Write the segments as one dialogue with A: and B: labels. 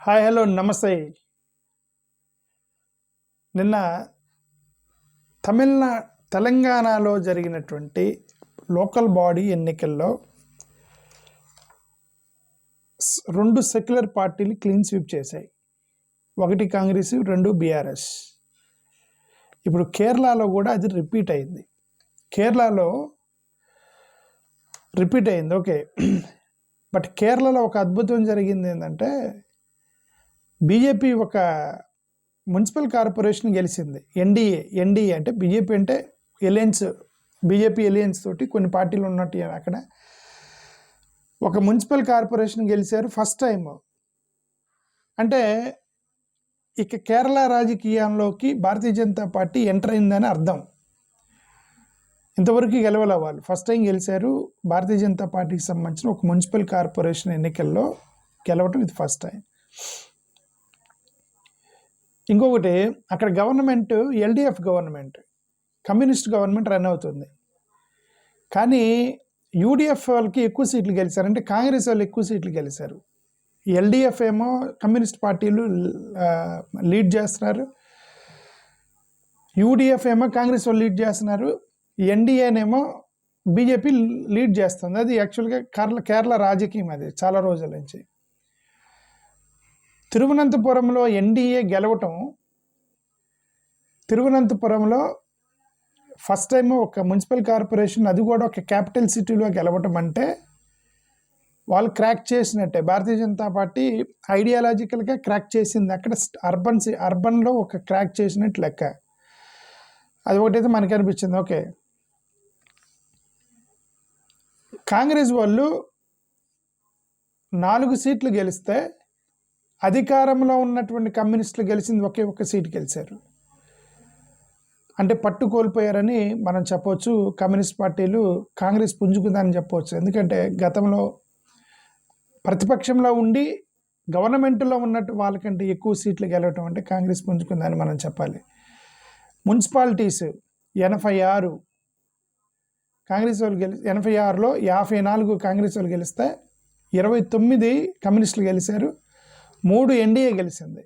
A: Hi hello నమస్తే. నిన్న తెలంగాణలో జరిగినటువంటి లోకల్ బాడీ ఎన్నికల్లో రెండు సెక్యులర్ పార్టీలు క్లీన్ స్వీప్ చేశాయి. ఒకటి కాంగ్రెస్, రెండు బీఆర్ఎస్. ఇప్పుడు కేరళలో కూడా అది రిపీట్ అయింది. ఓకే. బట్ కేరళలో ఒక అద్భుతం జరిగింది ఏంటంటే, బీజేపీ ఒక మున్సిపల్ కార్పొరేషన్ గెలిచింది. ఎన్డీఏ అంటే బీజేపీ అంటే బీజేపీ ఎలియన్స్ తోటి కొన్ని పార్టీలు ఉన్నట్టు అక్కడ ఒక మున్సిపల్ కార్పొరేషన్ గెలిచారు ఫస్ట్ టైం. అంటే ఇక కేరళ రాజకీయాల్లోకి భారతీయ జనతా పార్టీ ఎంటర్ అయిందని అర్థం. ఇంతవరకు గెలవలే వాళ్ళు, ఫస్ట్ టైం గెలిచారు. భారతీయ జనతా పార్టీకి సంబంధించిన ఒక మున్సిపల్ కార్పొరేషన్ ఎన్నికల్లో గెలవటం ఇది ఫస్ట్ టైం. ఇంకొకటి, అక్కడ government LDF government, communist government run అవుతుంది. కానీ యూడిఎఫ్ వాళ్ళకి ఎక్కువ సీట్లు గెలిచారు, అంటే కాంగ్రెస్ వాళ్ళు ఎక్కువ సీట్లు గెలిచారు. ఎల్డిఎఫ్ ఏమో కమ్యూనిస్ట్ పార్టీలు లీడ్ చేస్తున్నారు, యూడిఎఫ్ ఏమో కాంగ్రెస్ వాళ్ళు లీడ్ చేస్తున్నారు, ఎన్డీఏనేమో బీజేపీ లీడ్ చేస్తుంది. అది యాక్చువల్గా కేరళ రాజకీయం, అది చాలా రోజుల నుంచి. తిరువనంతపురంలో ఎన్డీఏ గెలవటం, తిరువనంతపురంలో ఫస్ట్ టైం ఒక మున్సిపల్ కార్పొరేషన్, అది కూడా ఒక క్యాపిటల్ సిటీలో గెలవటం అంటే వాళ్ళు క్రాక్ చేసినట్టే. భారతీయ జనతా పార్టీ ఐడియాలజికల్గా క్రాక్ చేసింది. అక్కడ అర్బన్లో ఒక క్రాక్ చేసినట్టు లెక్క. అది ఒకటైతే మనకు అనిపించింది. ఓకే, కాంగ్రెస్ వాళ్ళు 4 సీట్లు గెలిస్తే అధికారంలో ఉన్నటువంటి కమ్యూనిస్టులు గెలిచింది ఒకే ఒక్క సీటు గెలిచారు. అంటే పట్టు కోల్పోయారని మనం చెప్పవచ్చు. కమ్యూనిస్ట్ పార్టీలు కాంగ్రెస్ పుంజుకుందని చెప్పవచ్చు. ఎందుకంటే గతంలో ప్రతిపక్షంలో ఉండి గవర్నమెంట్లో ఉన్నట్టు వాళ్ళకంటే ఎక్కువ సీట్లు గెలవటం అంటే కాంగ్రెస్ పుంజుకుందని మనం చెప్పాలి. మున్సిపాలిటీస్ 86 కాంగ్రెస్ వాళ్ళు 86లో 54 కాంగ్రెస్ వాళ్ళు గెలిస్తే 29 కమ్యూనిస్టులు గెలిచారు, 3 ఎన్డీఏ గెలిచింది.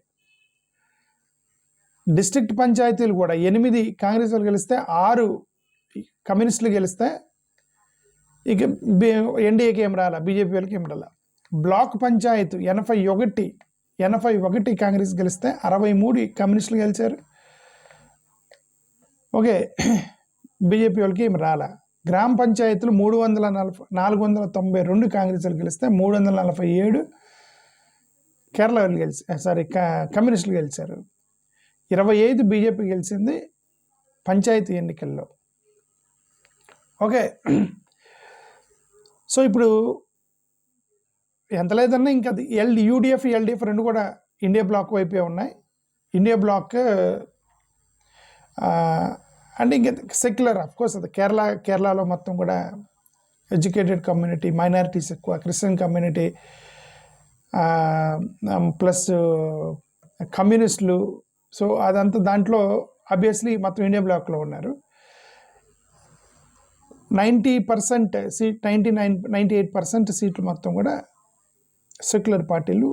A: డిస్ట్రిక్ట్ పంచాయతీలు కూడా 8 కాంగ్రెస్ వాళ్ళు గెలిస్తే 6 కమ్యూనిస్టులు గెలిస్తే ఇక ఎన్డీఏకి ఏం రాలా, బీజేపీ వాళ్ళకి ఏం రాలా. బ్లాక్ పంచాయతీ 81 కాంగ్రెస్ గెలిస్తే 63 కమ్యూనిస్టులు గెలిచారు. ఓకే, బీజేపీ వాళ్ళకి ఏం రాలా. గ్రామ పంచాయతీలు 492 కాంగ్రెస్ వాళ్ళు గెలిస్తే 347 కేరళ వాళ్ళు కమ్యూనిస్టులు గెలిచారు. 25 బీజేపీ గెలిచింది పంచాయతీ ఎన్నికల్లో. ఓకే, సో ఇప్పుడు ఎంత లేదన్నా ఇంకా యూడిఎఫ్ ఎల్డిఎఫ్ రెండు కూడా ఇండియా బ్లాక్ వైపే ఉన్నాయి. ఇండియా బ్లాక్ అంటే ఇంకా సెక్యులర్, అఫ్కోర్స్ అది కేరళలో మొత్తం కూడా ఎడ్యుకేటెడ్ కమ్యూనిటీ, మైనారిటీస్ ఎక్కువ, క్రిస్టియన్ కమ్యూనిటీ ప్లస్ కమ్యూనిస్టులు. సో అదంతా దాంట్లో ఆబ్వియస్లీ మొత్తం ఇండియా బ్లాక్లో ఉన్నారు. 90% సీట్ 98% సీట్లు మొత్తం కూడా సెక్యులర్ పార్టీలు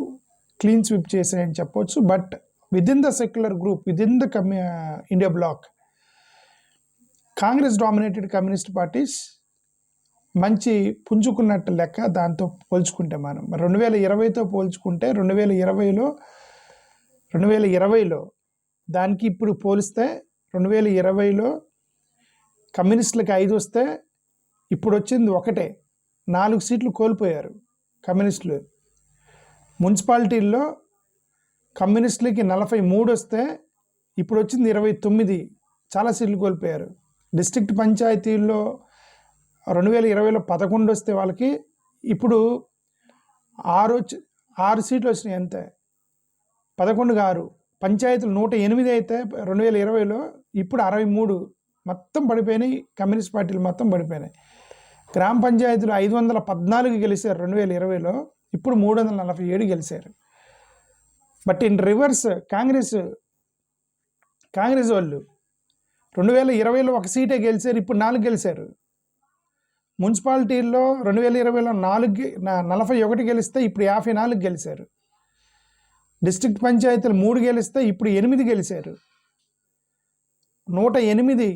A: క్లీన్ స్వీప్ చేసాయని చెప్పవచ్చు. But within the secular group, within the India bloc, Congress dominated communist parties మంచి పుంజుకున్నట్టు లెక్క. దాంతో పోల్చుకుంటే మనం 2020తో పోల్చుకుంటే 2020లో దానికి ఇప్పుడు పోలిస్తే 2020లో కమ్యూనిస్టులకి 5 వస్తే ఇప్పుడు వచ్చింది 1, 4 సీట్లు కోల్పోయారు కమ్యూనిస్టులు. మున్సిపాలిటీల్లో కమ్యూనిస్టులకి 43 వస్తే ఇప్పుడు వచ్చింది 29, చాలా సీట్లు కోల్పోయారు. డిస్ట్రిక్ట్ పంచాయతీల్లో 2020లో 11 వస్తే వాళ్ళకి ఇప్పుడు 6 సీట్లు వచ్చినాయి అంతే. 11కి 6. పంచాయతీలు 108 అయితే 2020లో ఇప్పుడు 63 మొత్తం పడిపోయినాయి. కమ్యూనిస్ట్ పార్టీలు మొత్తం పడిపోయినాయి. గ్రామ పంచాయతీలు 514 గెలిచారు 2020లో, ఇప్పుడు 347 గెలిచారు. బట్ ఇన్ రివర్స్ కాంగ్రెస్ వాళ్ళు 2020లో 1 సీటే గెలిచారు, ఇప్పుడు 4 గెలిచారు. మున్సిపాలిటీల్లో 2020లో 41 గెలిస్తే ఇప్పుడు 54 గెలిచారు. డిస్ట్రిక్ట్ పంచాయతీలు 3 గెలిస్తే ఇప్పుడు 8 గెలిచారు. 108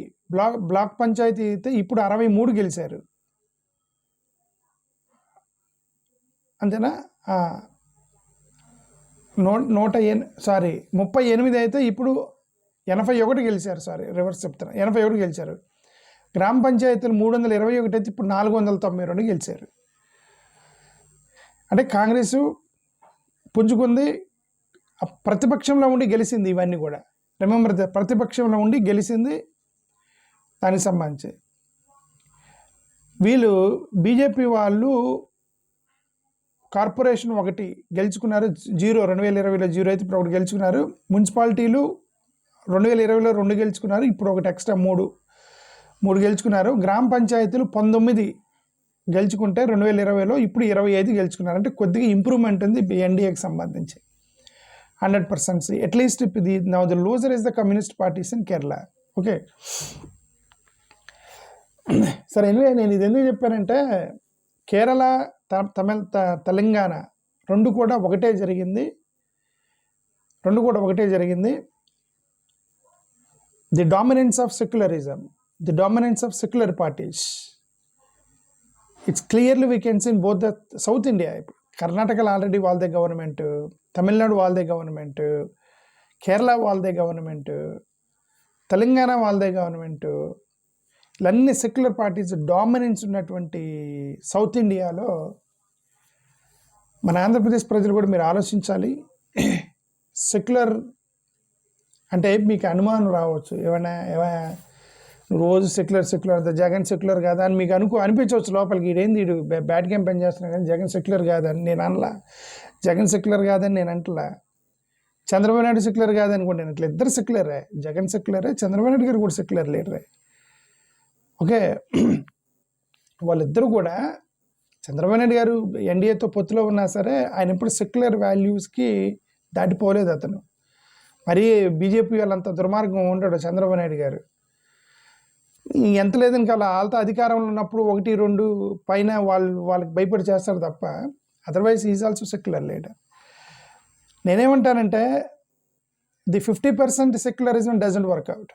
A: బ్లాక్ పంచాయతీ అయితే ఇప్పుడు 63 గెలిచారు. అంతేనా? 38 అయితే ఇప్పుడు 81 గెలిచారు. రివర్స్ చెప్తాను, 81 గెలిచారు. గ్రామ పంచాయతీలు 321 అయితే ఇప్పుడు 492 గెలిచారు. అంటే కాంగ్రెస్ పుంజుకుంది, ప్రతిపక్షంలో ఉండి గెలిచింది. ఇవన్నీ కూడా రిమెంబర్, ప్రతిపక్షంలో ఉండి గెలిచింది. దానికి సంబంధించి వీళ్ళు బీజేపీ వాళ్ళు కార్పొరేషన్ ఒకటి గెలుచుకున్నారు, 2020లో 0 అయితే ఇప్పుడు ఒకటి గెలుచుకున్నారు. మున్సిపాలిటీలు 2020లో 2 గెలుచుకున్నారు, ఇప్పుడు ఒకటి ఎక్స్ట్రా 3 గెలుచుకున్నారు. గ్రామ పంచాయతీలు 19 గెలుచుకుంటే 2020లో ఇప్పుడు 25 గెలుచుకున్నారు. అంటే కొద్దిగా ఇంప్రూవ్మెంట్ ఉంది ఎన్డీఏకి సంబంధించి 100%. At least now the loser is the communist parties in Kerala. Okay, సరే. ఎనివే నేను ఇది ఎందుకు చెప్పానంటే కేరళ తెలంగాణ రెండు కూడా ఒకటే జరిగింది. The dominance of secularism, the dominance of secular parties, it's clearly we can see in both the South India. కర్ణాటకలో ఆల్రెడీ వాళ్ళదే గవర్నమెంట్, తమిళనాడు వాళ్ళదే గవర్నమెంట్, కేరళ వాళ్ళదే గవర్నమెంట్, తెలంగాణ వాళ్ళదే గవర్నమెంట్. ఇవన్నీ సెక్యులర్ పార్టీస్ డామినెన్స్ ఉన్నటువంటి సౌత్ ఇండియాలో మన ఆంధ్రప్రదేశ్ ప్రజలు కూడా మీరు ఆలోచించాలి. సెక్యులర్ అంటే మీకు అనుమానం రావచ్చు, ఏమైనా రోజు సెక్యులర్ అంత జగన్ సెక్యులర్ కాదా అని మీకు అనిపించవచ్చు లోపలికి. ఇదేంది వీడు బ్యాడ్ క్యాంపెయిన్ చేస్తున్నాడు కానీ జగన్ సెక్యులర్ కాదని నేను అనలా. జగన్ సెక్యులర్ కాదని నేను అంటలా. చంద్రబాబు నాయుడు సెక్యులర్ కాదనుకోండి నేను ఇట్లా. ఇద్దరు సెక్యులరే, జగన్ సెక్యులరే, చంద్రబాబు నాయుడు గారు కూడా సెక్యులర్ లీడరే. ఓకే, వాళ్ళిద్దరూ కూడా, చంద్రబాబు నాయుడు గారు ఎన్డీఏతో పొత్తులో ఉన్నా సరే ఆయన ఎప్పుడు సెక్యులర్ వాల్యూస్కి దాటిపోలేదు అతను. మరీ బీజేపీ వాళ్ళంత దుర్మార్గం ఉంటాడు చంద్రబాబు నాయుడు గారు. ఎంత లేదని కాదు, వాళ్ళతో అధికారంలో ఉన్నప్పుడు 1-2 పైన వాళ్ళకి భయపడి చేస్తారు తప్ప, otherwise is also secular leader. నేనేమంటానంటే the 50% secularism doesn't work out.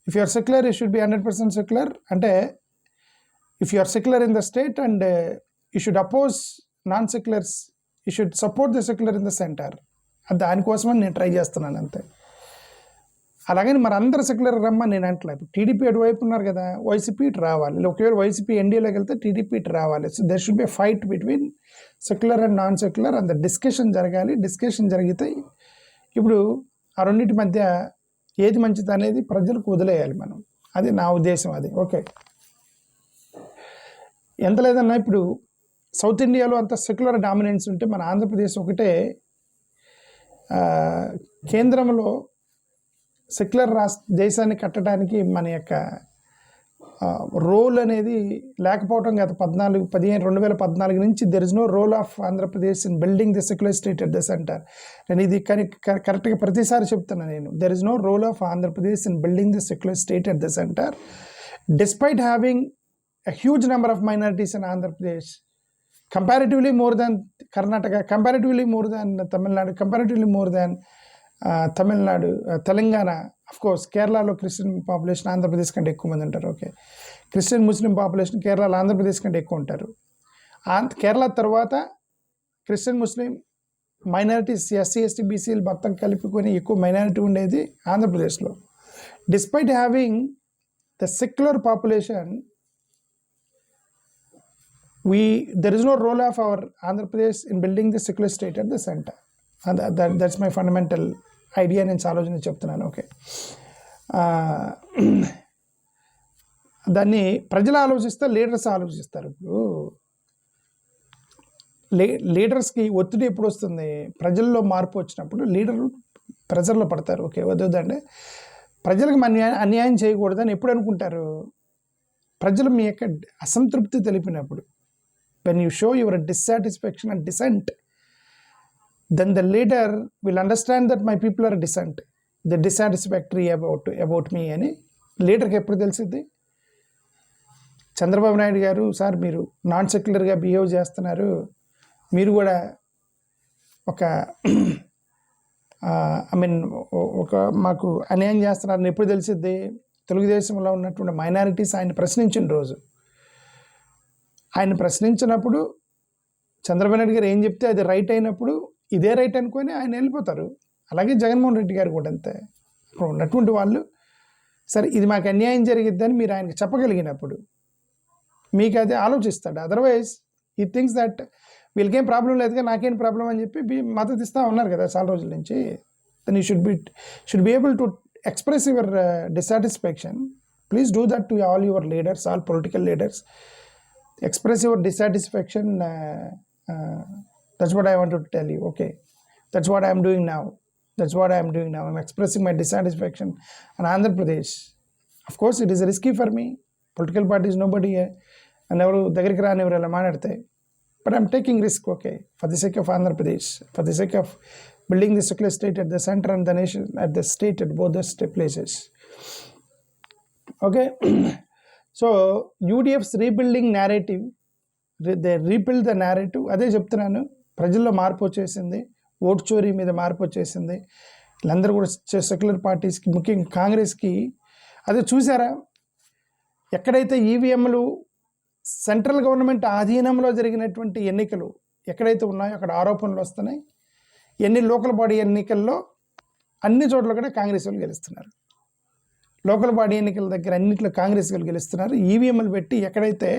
A: If you are secular you should be 100% secular. అంటే if you are secular in the state and you should oppose non seculars, you should support the secular in the centre. దానికోసమని నేను try చేస్తున్నాను అంతే. అలాగని మరి అందరు secular రమ్మని నేను అంటలేదు. టీడీపీ అటువైపు ఉన్నారు కదా, వైసీపీ ఇటు రావాలి. ఒకవేళ వైసీపీ ఎన్డీఏలోకి వెళ్తే టీడీపీ ఇటు రావాలి. So there should be fight between secular and non secular. అంత డిస్కషన్ జరగాలి. డిస్కషన్ జరిగితే ఇప్పుడు ఆ రెండింటి మధ్య ఏది మంచిది అనేది ప్రజలకు వదిలేయాలి మనం. అది నా ఉద్దేశం. అది ఓకే. ఎంత లేదన్నా ఇప్పుడు సౌత్ ఇండియాలో అంత సెక్యులర్ డామినెన్స్ ఉంటే మన ఆంధ్రప్రదేశ్ ఒకటే కేంద్రంలో సెక్యులర్ దేశాన్ని కట్టడానికి మన యొక్క రోల్ అనేది లేకపోవడం. గత 2014 నుంచి there is no role of Andhra Pradesh in building the secular state at the centre. నేను ఇది కరెక్ట్గా ప్రతిసారి చెప్తున్నా నేను. There is no role of Andhra Pradesh in building the secular state at the centre despite having a huge number of minorities in Andhra Pradesh, comparatively more than Karnataka, comparatively more than Tamil Nadu, comparatively more than Tamil Nadu, Telangana. Of course, Kerala Christian population Andhra Pradesh kante ekku mandi untaru. Okay, Christian Muslim population Kerala Andhra Pradesh kante ekku untaru. Kerala tarvata Christian Muslim minorities SC ST BC మొత్తం కలిపికొని ఎక్కువ minority ఉండేది ఆంధ్రప్రదేశ్లో. Despite having the secular population, there is no role of our Andhra Pradesh in building the secular state at the center. And that's my fundamental idea. నేను ఆలోచన చెప్తున్నాను. Okay, దాన్ని ప్రజలు ఆలోచిస్తే లీడర్స్ ఆలోచిస్తారు. ఇప్పుడు లీడర్స్కి ఒత్తిడి ఎప్పుడు వస్తుంది? ప్రజల్లో మార్పు వచ్చినప్పుడు లీడర్లు ప్రెజర్లో పడతారు. ఓకే, వద్దంటే ప్రజలకు అన్యాయం చేయకూడదని ఎప్పుడు అనుకుంటారు? ప్రజలు మీ యొక్క అసంతృప్తి తెలిపినప్పుడు. When you show your dissatisfaction and dissent, then the leader will understand that my people are dissent, the dissatisfactory about me అని లీడర్కి ఎప్పుడు తెలిసింది? చంద్రబాబు నాయుడు గారు, సార్ మీరు నాన్ సెక్యులర్గా బిహేవ్ చేస్తున్నారు, మీరు కూడా ఒక ఐ మీన్ ఒక మాకు అన్యాయం చేస్తున్నారని ఎప్పుడు తెలిసిద్ది? తెలుగుదేశంలో ఉన్నటువంటి మైనారిటీస్ ఆయన ప్రశ్నించిన రోజు. ఆయన ప్రశ్నించినప్పుడు చంద్రబాబు నాయుడు గారు ఏం చెప్తే అది రైట్ అయినప్పుడు ఇదే రైట్ అనుకొని ఆయన వెళ్ళిపోతారు. అలాగే జగన్మోహన్ రెడ్డి గారు కూడా అంతే. అక్కడ ఉన్నటువంటి వాళ్ళు సరే ఇది మాకు అన్యాయం జరిగిద్దని మీరు ఆయనకి చెప్పగలిగినప్పుడు మీకు అది ఆలోచిస్తాడు. అదర్వైజ్ ఈ థింగ్స్ దట్ వీళ్ళకేం ప్రాబ్లం లేదుగా నాకేం ప్రాబ్లం అని చెప్పి మద్దతు ఇస్తూ ఉన్నారు కదా చాలా రోజుల నుంచి. Then you should be able to express your dissatisfaction. Please do that to all your leaders, all political leaders. Express your dissatisfaction. That's what I wanted to tell you. Okay, that's what I'm doing now. I'm expressing my dissatisfaction in Andhra Pradesh. Of course, it is risky for me. Political parties, nobody and never dagariki raanivaru ella maadadte. But I'm taking risk, okay, for the sake of Andhra Pradesh, for the sake of building the secular state at the center and the nation at the state, at both the places. Okay. So UDF's rebuilding narrative, they rebuild the narrative. అదే చెప్తున్నాను, ప్రజల్లో మార్పు వచ్చేసింది, vote చోరీ మీద మార్పు వచ్చేసింది. వీళ్ళందరూ కూడా సెక్యులర్ పార్టీస్కి, ముఖ్యంగా కాంగ్రెస్కి. అదే చూసారా, ఎక్కడైతే ఈవీఎంలు సెంట్రల్ గవర్నమెంట్ ఆధీనంలో జరిగినటువంటి ఎన్నికలు ఎక్కడైతే ఉన్నాయో అక్కడ ఆరోపణలు వస్తున్నాయి. లోకల్ బాడీ ఎన్నికల్లో అన్ని చోట్ల కూడా కాంగ్రెస్ వాళ్ళు గెలుస్తున్నారు. లోకల్ బాడీ ఎన్నికల దగ్గర అన్నింటిలో కాంగ్రెస్ వాళ్ళు గెలుస్తున్నారు. ఈవీఎంలు పెట్టి ఎక్కడైతే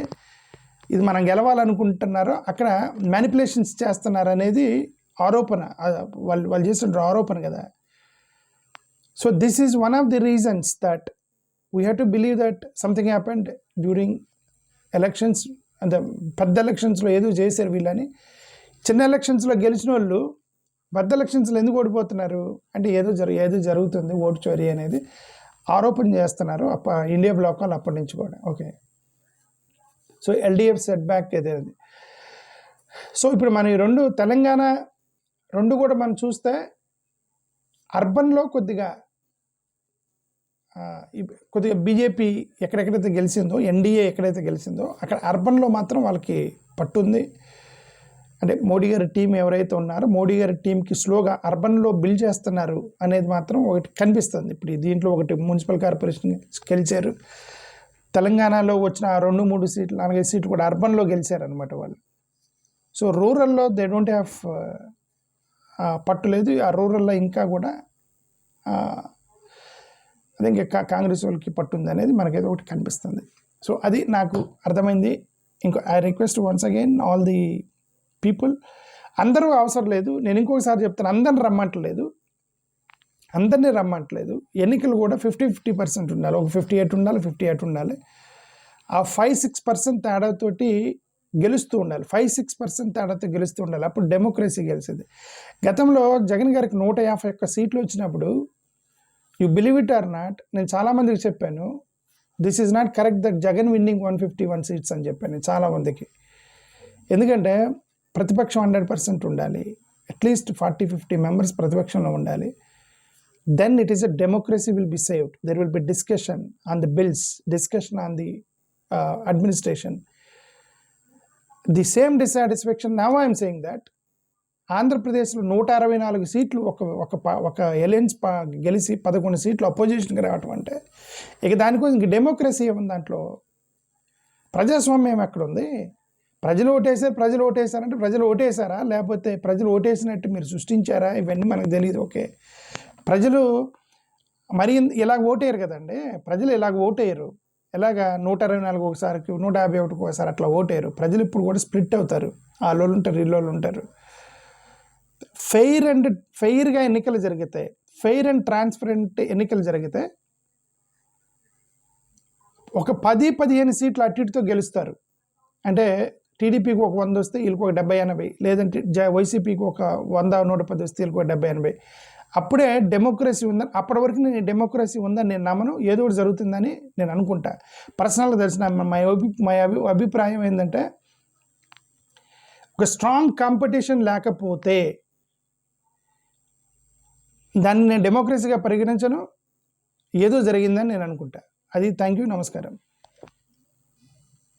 A: ఇది మనం గెలవాలనుకుంటున్నారో అక్కడ మ్యానిపులేషన్స్ చేస్తున్నారు అనేది ఆరోపణ, వాళ్ళు చేస్తున్న ఆరోపణ కదా. So this is one of the reasons that we have to believe that something happened during elections. అంటే పెద్ద ఎలక్షన్స్లో ఏదో చేశారు వీళ్ళని. చిన్న ఎలక్షన్స్లో గెలిచిన వాళ్ళు పెద్ద ఎలక్షన్స్లో ఎందుకు ఓడిపోతున్నారు అంటే ఏదో జరుగుతుంది, ఓటు చోరీ అనేది ఆరోపణ చేస్తున్నారు ఇండియా బ్లాక్ వాళ్ళు అప్పటి నుంచి కూడా. Okay, so LDF set back ఏదే. సో ఇప్పుడు మన ఈ తెలంగాణ కూడా మనం చూస్తే అర్బన్లో కొద్దిగా బీజేపీ ఎక్కడెక్కడైతే గెలిచిందో, ఎన్డీఏ ఎక్కడైతే గెలిచిందో అక్కడ అర్బన్లో మాత్రం వాళ్ళకి పట్టుంది. అంటే మోడీ గారి టీం ఎవరైతే ఉన్నారో మోడీ గారి టీంకి స్లోగా అర్బన్లో బిల్డ్ చేస్తున్నారు అనేది మాత్రం ఒకటి కనిపిస్తుంది. ఇప్పుడు దీంట్లో ఒకటి మున్సిపల్ కార్పొరేషన్ గెలిచారు. తెలంగాణలో వచ్చిన 2-3 సీట్లు 4-5 సీట్లు కూడా అర్బన్లో గెలిచారు అనమాట వాళ్ళు. సో రూరల్లో దే డోంట్ హ్యావ్ పట్టు లేదు. ఆ రూరల్లో ఇంకా కూడా అదే ఇంకా కాంగ్రెస్ వాళ్ళకి పట్టుంది అనేది మనకైతే ఒకటి కనిపిస్తుంది. సో అది నాకు అర్థమైంది. I request once again all the people, అందరూ అవసరం లేదు. నేను ఇంకొకసారి చెప్తాను, అందరిని రమ్మంటలేదు. ఎన్నికలు కూడా 50-50% ఉండాలి. ఒక 58 ఉండాలి. ఆ 5-6% తేడాతోటి గెలుస్తూ ఉండాలి. 5-6% తేడాతో గెలుస్తూ ఉండాలి. అప్పుడు డెమోక్రసీ గెలిచింది. గతంలో జగన్ గారికి 151 సీట్లు వచ్చినప్పుడు you believe it or not, నేను చాలామందికి చెప్పాను, this is not correct that Jagan winnowing 151 seats అని చెప్పాను చాలామందికి. ఎందుకంటే ప్రతిపక్షం 100% ఉండాలి. అట్లీస్ట్ 40-50 మెంబర్స్ ప్రతిపక్షంలో ఉండాలి. Then it is a democracy will be saved. There will be discussion on the bills, discussion on the administration. The same dissatisfaction now I'm saying that ఆంధ్రప్రదేశ్లో 164 సీట్లు ఒక ఎలయన్స్ గెలిచి 11 సీట్లు అపోజిషన్కి రావటం అంటే ఇక దానికోసం ఇంక డెమోక్రసీ ఏముంది దాంట్లో? ప్రజాస్వామ్యం ఎక్కడుంది? ప్రజలు ఓటేశారంటే ప్రజలు ఓటేశారా, లేకపోతే ప్రజలు ఓటేసినట్టు మీరు సృష్టించారా? ఇవన్నీ మనకు తెలియదు. ఓకే, ప్రజలు మరి ఇలాగ ఓటేయరు కదండి. ప్రజలు ఇలాగ ఓటేయరు. ఎలాగ 164 ఒకసారికి 151 ఒకసారి అట్లా ఓటేయరు. ప్రజలు ఇప్పుడు కూడా స్ప్లిట్ అవుతారు. వాళ్ళు ఉంటారు, వీళ్ళు ఉంటారు. ఫెయిర్గా ఎన్నికలు జరిగితే, ఫెయిర్ అండ్ ట్రాన్స్పరెంట్ ఎన్నికలు జరిగితే ఒక 10-15 సీట్లు అటు ఇటుతో గెలుస్తారు. అంటే టీడీపీకి ఒక 100 వస్తే వీళ్ళకి ఒక 70-80, లేదంటే వైసీపీకి ఒక 100-110 వస్తే వీళ్ళకి ఒక 70-80. అప్పుడే డెమోక్రసీ ఉందని. అప్పటి వరకు నేను డెమోక్రసీ ఉందని నేను నమ్మను. ఏదో ఒకటి జరుగుతుందని నేను అనుకుంటా. పర్సనల్గా తెలిసిన మా అభిప్రాయం ఏంటంటే, ఒక స్ట్రాంగ్ కాంపిటీషన్ లేకపోతే దాన్ని నేను డెమోక్రసీగా పరిగణించను. ఏదో జరిగిందని నేను అనుకుంటా. అది. థ్యాంక్ యూ, నమస్కారం.